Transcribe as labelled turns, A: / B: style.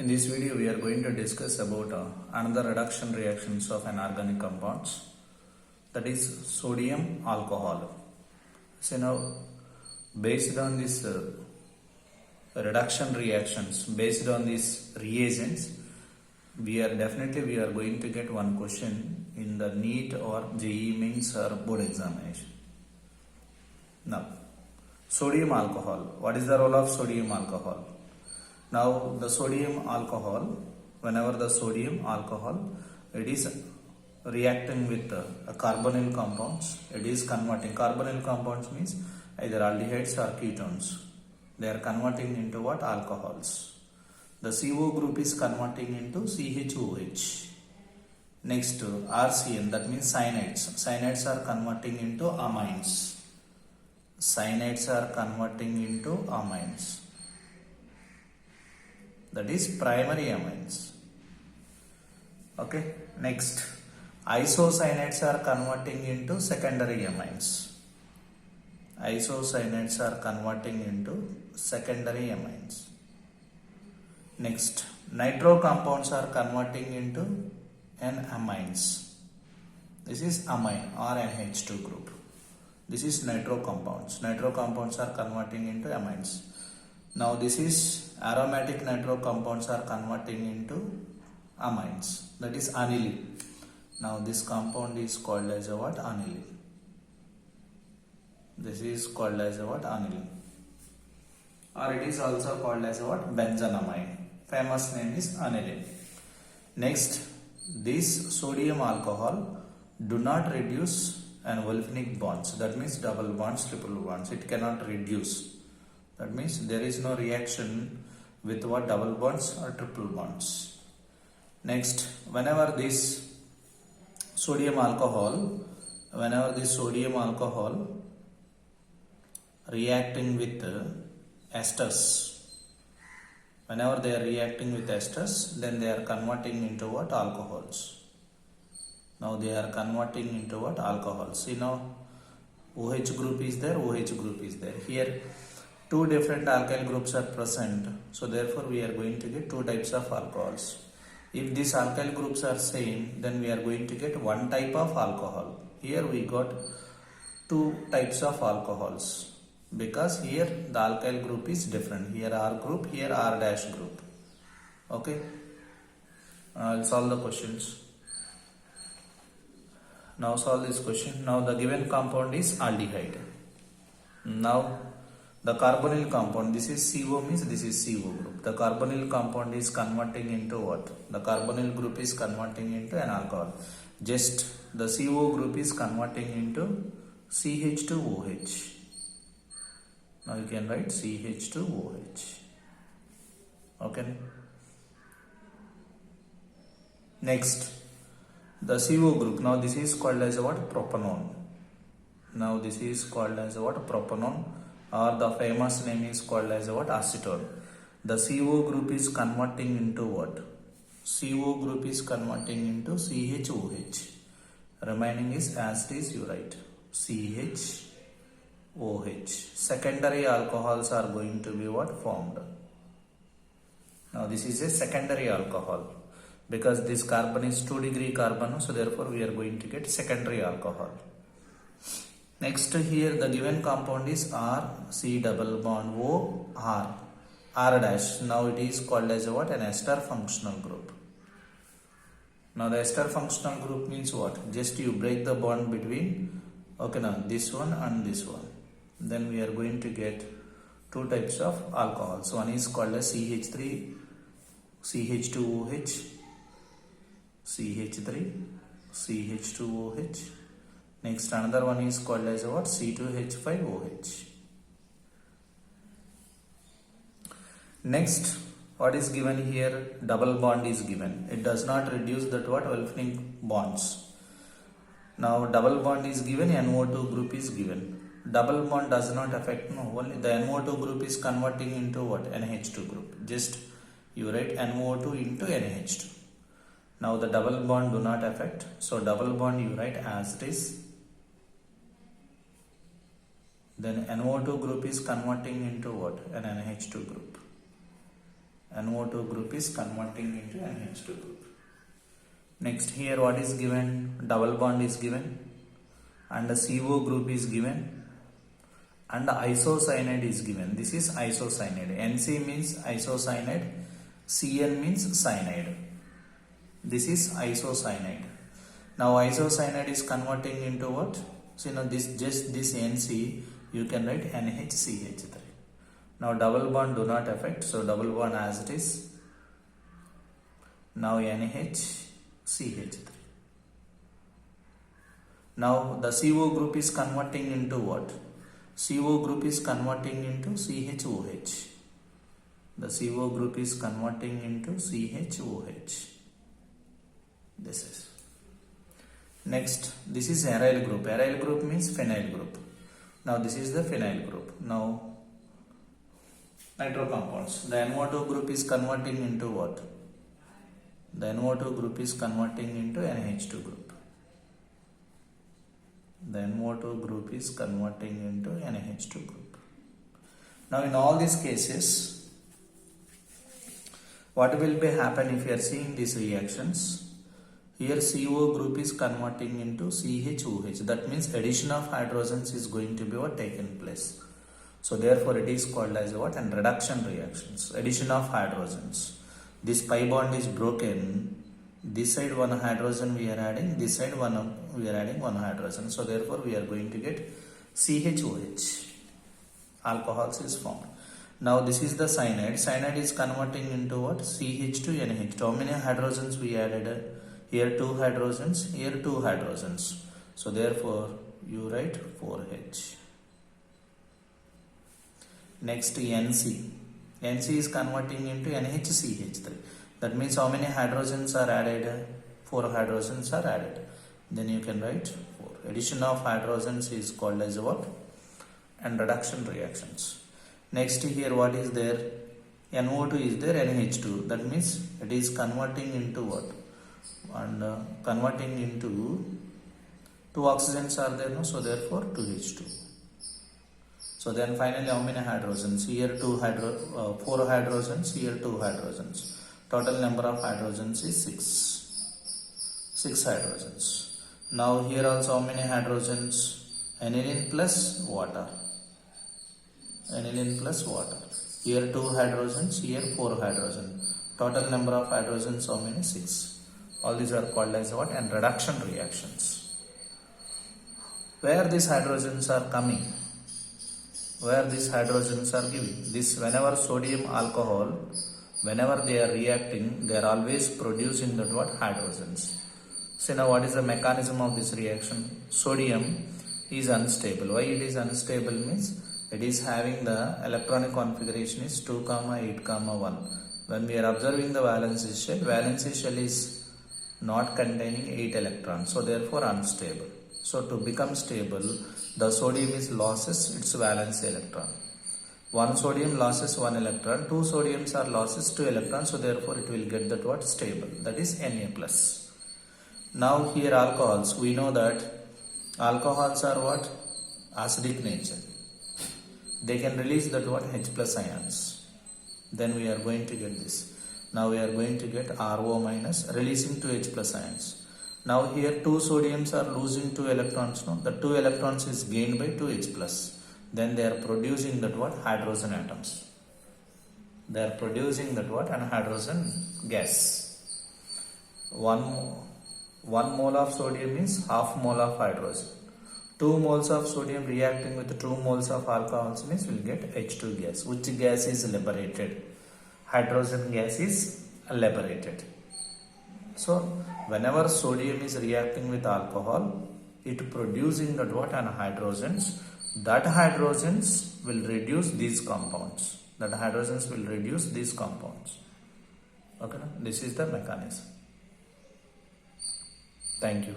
A: In this video, we are going to discuss about another reduction reactions of an organic compounds, that is sodium alcohol. So now, based on this reduction reactions, based on these reagents, we are going to get one question in the NEET or JEE Mains or board examination. Now, sodium alcohol. What is the role of sodium alcohol? Now the sodium alcohol, whenever the sodium alcohol, it is reacting with carbonyl compounds, it is converting. Carbonyl compounds means either aldehydes or ketones. They are converting into what? Alcohols. The CO group is converting into CHOH. Next RCN, that means cyanides. Cyanides are converting into amines. Cyanides are converting into amines. That is primary amines. Okay. Next, isocyanates are converting into secondary amines. Isocyanates are converting into secondary amines. Next, nitro compounds are converting into amines. This is amine or NH2 group. This is nitro compounds. Nitro compounds are converting into amines. Now this is aromatic nitro compounds are converting into amines, that is aniline. Now this compound is called as a what? Aniline. This is called as a what? Aniline. Or it is also called as a what? Benzanamine. Famous name is aniline. Next, this sodium alcohol do not reduce an olefinic bonds. That means double bonds, triple bonds. It cannot reduce. That means there is no reaction with what? Double bonds or triple bonds. Next, whenever this sodium alcohol reacting with esters, whenever they are reacting with esters, then they are converting into what? Alcohols. Now they are converting into what? Alcohols. See now, OH group is there, OH group is there. Here two different alkyl groups are present, so therefore we are going to get two types of alcohols. If these alkyl groups are same, then we are going to get one type of alcohol. Here we got two types of alcohols, because here the alkyl group is different. Here R group, here R dash group. Okay, I'll solve the questions. Now solve this question. Now the given compound is aldehyde. Now the carbonyl compound, this is CO means this is CO group. The carbonyl compound is converting into what? The carbonyl group is converting into an alcohol. Just the CO group is converting into CH2OH. Now you can write CH2OH. Okay. Next, the CO group. Now this is called as what? Propanone. Now this is called as what? Propanone. Or the famous name is called as what? Acetone. The CO group is converting into what? CO group is converting into CHOH. Remaining is as it is, you write CHOH. Secondary alcohols are going to be what? Formed. Now this is a secondary alcohol, because this carbon is 2° carbon, so therefore we are going to get secondary alcohol. Next, here the given compound is R, C double bond O, R, R dash. Now it is called as what? An ester functional group. Now the ester functional group means what? Just you break the bond between, okay, now this one and this one. Then we are going to get two types of alcohols. One is called as CH3, CH2OH, CH3, CH2OH. Next, another one is called as what? C2H5OH. Next, what is given here? Double bond is given. It does not reduce that what? Olefinic bonds. Now double bond is given, NO2 group is given. Double bond does not affect, no, only the NO2 group is converting into what? NH2 group. Just you write NO2 into NH2. Now the double bond do not affect, so double bond you write as it is. Then NO2 group is converting into what? An NH2 group. NO2 group is converting into NH2 group. Next here what is given? Double bond is given and the CO group is given and the isocyanide is given. This is isocyanide. NC means isocyanide, Cn means cyanide. This is isocyanide. Now isocyanide is converting into what? So now this NC you can write NHCH3. Now double bond do not affect, so double bond as it is. Now NHCH3. Now the CO group is converting into what? CO group is converting into CHOH. The CO group is converting into CHOH. This is. Next, this is aryl group. Aryl group means phenyl group. Now this is the phenyl group. Now nitro compounds. The NO2 group is converting into what? The NO2 group is converting into NH2 group. The NO2 group is converting into NH2 group. Now in all these cases, what will be happen if you are seeing these reactions? Here CO group is converting into CHOH. That means addition of hydrogens is going to be what taken place. So therefore it is called as what? And reduction reactions. Addition of hydrogens. This pi bond is broken. This side one hydrogen we are adding. This side we are adding one hydrogen. So therefore we are going to get CHOH. Alcohols is formed. Now this is the cyanide. Cyanide is converting into what? CH to NH. How many hydrogens we added? Here 2 hydrogens, here 2 hydrogens. So therefore you write 4H. Next NC. NC is converting into NHCH3. That means how many hydrogens are added? 4 hydrogens are added. Then you can write 4. Addition of hydrogens is called as what? And reduction reactions. Next here what is there? NO2 is there, NH2. That means it is converting into what? And converting into 2 oxygens are there, no? So therefore 2H2. So then finally how many hydrogens? Here 4 hydrogens, here 2 hydrogens. Total number of hydrogens is 6 hydrogens. Now here also how many hydrogens? Aniline plus water. Aniline plus water. Here 2 hydrogens, here 4 hydrogens. Total number of hydrogens how many? 6. All these are called as what? And reduction reactions. Where these hydrogens are coming? Where these hydrogens are giving? This whenever sodium alcohol, whenever they are reacting, they are always producing that what? Hydrogens. So now what is the mechanism of this reaction? Sodium is unstable. Why it is unstable means it is having the electronic configuration is 2, 8, 1. When we are observing the valency shell is not containing 8 electrons, so therefore unstable. So to become stable, the sodium is loses its valence electron. One sodium loses 1 electron, 2 sodiums are loses 2 electrons, so therefore it will get that what? Stable. That is Na+. Now here alcohols, we know that alcohols are what? Acidic nature. They can release that what? H+ ions. Then we are going to get this. Now we are going to get RO minus releasing 2 H+ ions. Now here 2 sodiums are losing 2 electrons. No? The 2 electrons is gained by 2 H+. Then they are producing that what? Hydrogen atoms. They are producing that what? An hydrogen gas. 1 mole of sodium is half mole of hydrogen. 2 moles of sodium reacting with 2 moles of alcohols means we will get H2 gas. Which gas is liberated? Hydrogen gas is liberated. So whenever sodium is reacting with alcohol, it producing that what? And hydrogens. That hydrogens will reduce these compounds. That hydrogens will reduce these compounds. Okay, this is the mechanism. Thank you.